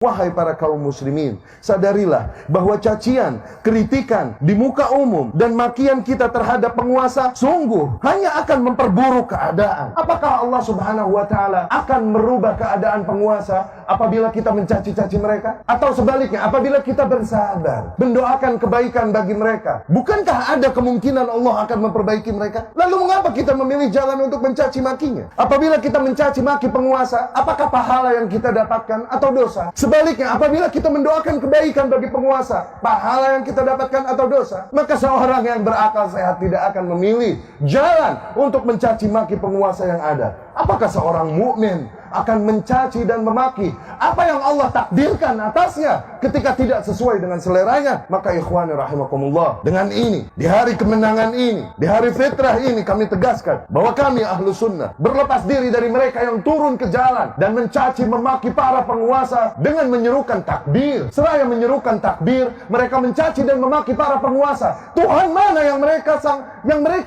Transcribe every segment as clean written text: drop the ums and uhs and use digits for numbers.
Wahai para kaum muslimin, sadarilah bahwa cacian, kritikan di muka umum dan makian kita terhadap penguasa sungguh hanya akan memperburuk keadaan. Apakah Allah Subhanahu wa Ta'ala akan merubah keadaan penguasa apabila kita mencaci-caci mereka? Atau sebaliknya, apabila kita bersabar, mendoakan kebaikan bagi mereka, bukankah ada kemungkinan Allah akan memperbaiki mereka? Lalu mengapa kita memilih jalan untuk mencaci makinya? Apabila kita mencaci maki penguasa, apakah pahala yang kita dapatkan atau dosa? Sebaliknya, apabila kita mendoakan kebaikan bagi penguasa, pahala yang kita dapatkan atau dosa? Maka seorang yang berakal sehat tidak akan memilih jalan untuk mencaci maki penguasa yang ada. Apakah seorang mukmin akan mencaci dan memaki apa yang Allah takdirkan atasnya ketika tidak sesuai dengan seleranya? Maka ikhwani rahimakumullah, dengan ini, di hari kemenangan ini, di hari fitrah ini, kami tegaskan bahwa kami ahlu sunnah berlepas diri dari mereka yang turun ke jalan dan mencaci memaki para penguasa dengan menyerukan takbir. Seraya menyerukan takbir, mereka mencaci dan memaki para penguasa. Tuhan mana yang mereka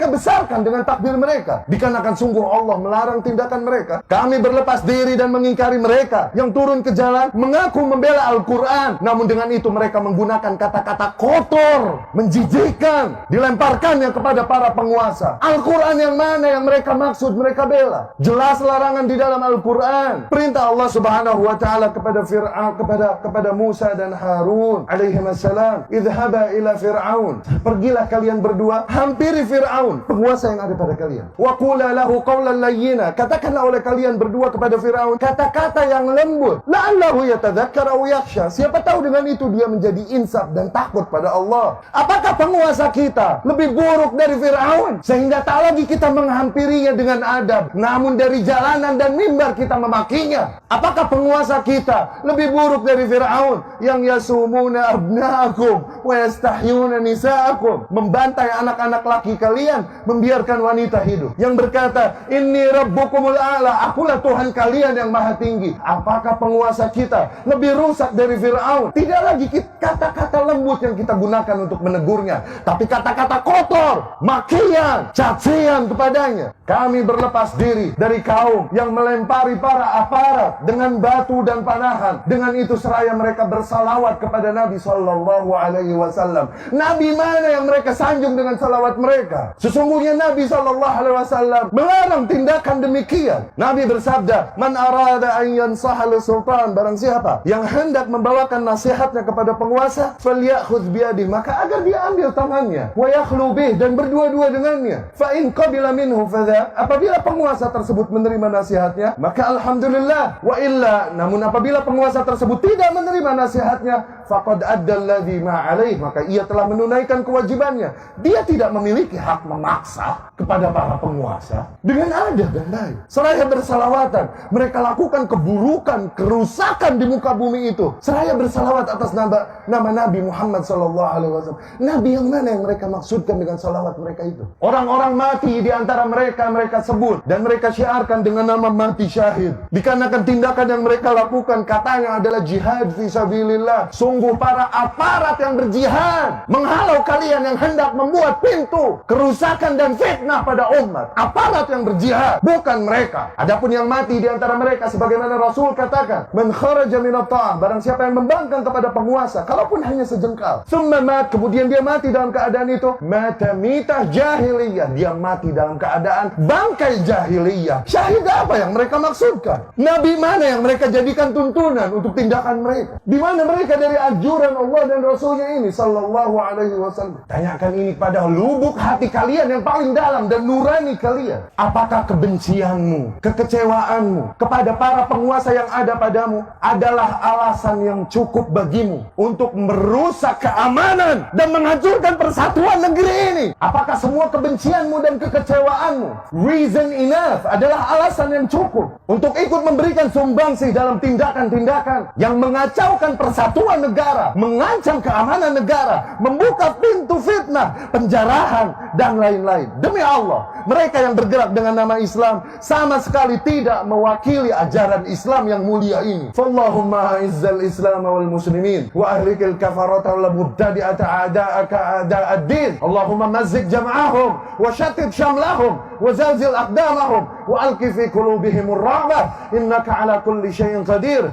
besarkan dengan takbir mereka? Dikarenakan sungguh Allah melarang tindakan mereka. Kami berlepas diri dan mengingkari mereka yang turun ke jalan mengaku membela Al-Quran, namun dengan itu mereka menggunakan kata-kata kotor, menjijikkan, dilemparkannya kepada para penguasa. Al-Quran yang mana yang mereka maksud mereka bela? Jelas larangan di dalam Al-Quran. Perintah Allah Subhanahu wa Ta'ala kepada Fir'aun, kepada Musa dan Harun alaihissalam, idhaba ila Fir'aun, pergilah kalian berdua, hampiri Fir'aun, penguasa yang ada pada kalian. Wa qula lahu qawlan layyina, katakanlah oleh kalian berdua kepada Fir'aun kata-kata yang lembut. La'allahu yatadzakkar aw yakhsha, siapa tahu dengan itu dia menjadi insaf dan takut pada Allah. Apakah penguasa kita lebih buruk dari Fir'aun sehingga tak lagi kita menghampirinya dengan adab, namun dari jalanan dan mimbar kita memakinya? Apakah penguasa kita lebih buruk dari Fir'aun yang yasumuna abna'akum wa yastahyuna nisa'akum, membantai anak-anak laki kalian, membiarkan wanita hidup, yang berkata inni rabbukumul a'la, akulah Tuhan kalian yang maha tinggi? Apakah penguasa kita lebih rusak dari Fir'aun? Tidak lagi kata-kata lembut yang kita gunakan untuk menegurnya, tapi kata-kata kotor, makian, cacian kepadanya. Kami berlepas diri dari kaum yang melempari para aparat dengan batu dan panahan. Dengan itu seraya mereka bersalawat kepada Nabi Sallallahu Alaihi Wasallam. Nabi mana yang mereka sanjung dengan salawat mereka? Sesungguhnya Nabi Sallallahu Alaihi Wasallam melarang tindakan demikian. Nabi bersabda, man arada an yansaha sultan, barang siapa yang hendak membawakan nasihatnya kepada penguasa, falyakhudh biyadihi, maka agar dia ambil tangannya, wa yakhlu bih, dan berdua-dua dengannya. Fa in qabila minhu fadha, apabila penguasa tersebut menerima nasihatnya, maka alhamdulillah. Wa illa, namun apabila penguasa tersebut tidak menerima nasihatnya, faqad adda alladhi ma alaih, maka ia telah menunaikan kewajibannya. Dia tidak memiliki hak memaksa kepada para penguasa dengan adab dan baik. Seraya bersalawatan, mereka lakukan keburukan, kerusakan di muka bumi itu. Seraya bersalawat atas nama Nabi Muhammad SAW. Nabi yang mana yang mereka maksudkan dengan salawat mereka itu? Orang-orang mati di antara mereka sebut dan mereka syiarkan dengan nama mati syahid. Dikarenakan tindakan yang mereka lakukan katanya adalah jihad fisabilillah. Sungguh para aparat yang berjihad menghalau kalian yang hendak membuat pintu kerusakan dan fitnah pada umat. Aparat yang berjihad, bukan mereka. Adapun yang mati di antara mereka, sebagaimana Rasul katakan, man kharaja minat ta'ah, barang siapa yang membangkang kepada penguasa, kalaupun hanya sejengkal, summa mat, kemudian dia mati dalam keadaan itu, mata mitah jahiliyah, dia mati dalam keadaan bangkai jahiliyah. Syahid apa yang mereka maksudkan? Nabi mana yang mereka jadikan tuntunan untuk tindakan mereka? Di mana mereka dari anjuran Allah dan Rasulnya ini Sallallahu Alaihi Wasallam? Tanyakan ini pada lubuk hati kalian yang paling dalam dan nurani kalian. Apakah kebencianmu, kekecewaanmu kepada para penguasa yang ada padamu adalah alasan yang cukup bagimu untuk merusak keamanan dan menghancurkan persatuan negeri ini? Apakah semua kebencianmu dan kekecewaanmu reason enough, adalah alasan yang cukup untuk ikut memberikan sumbangsih dalam tindakan-tindakan yang mengacaukan persatuan negara, mengancam keamanan negara, membuka pintu fitnah, penjarahan, dan lain-lain? Demi Allah, mereka yang bergerak dengan nama Islam sama sekali tidak mewakili ajaran Islam yang mulia ini. Fallahumma izzal Islam wal muslimin wa ahlikil kafarata wal mubtadi'ata a'da'aka a'da'ad-din. Allahumma mazzik jam'ahum wa shattit shamlahum wa zalzil aqdamahum wa alqi fi qulubihim ar-rahmah innaka ala kulli syai'in qadir.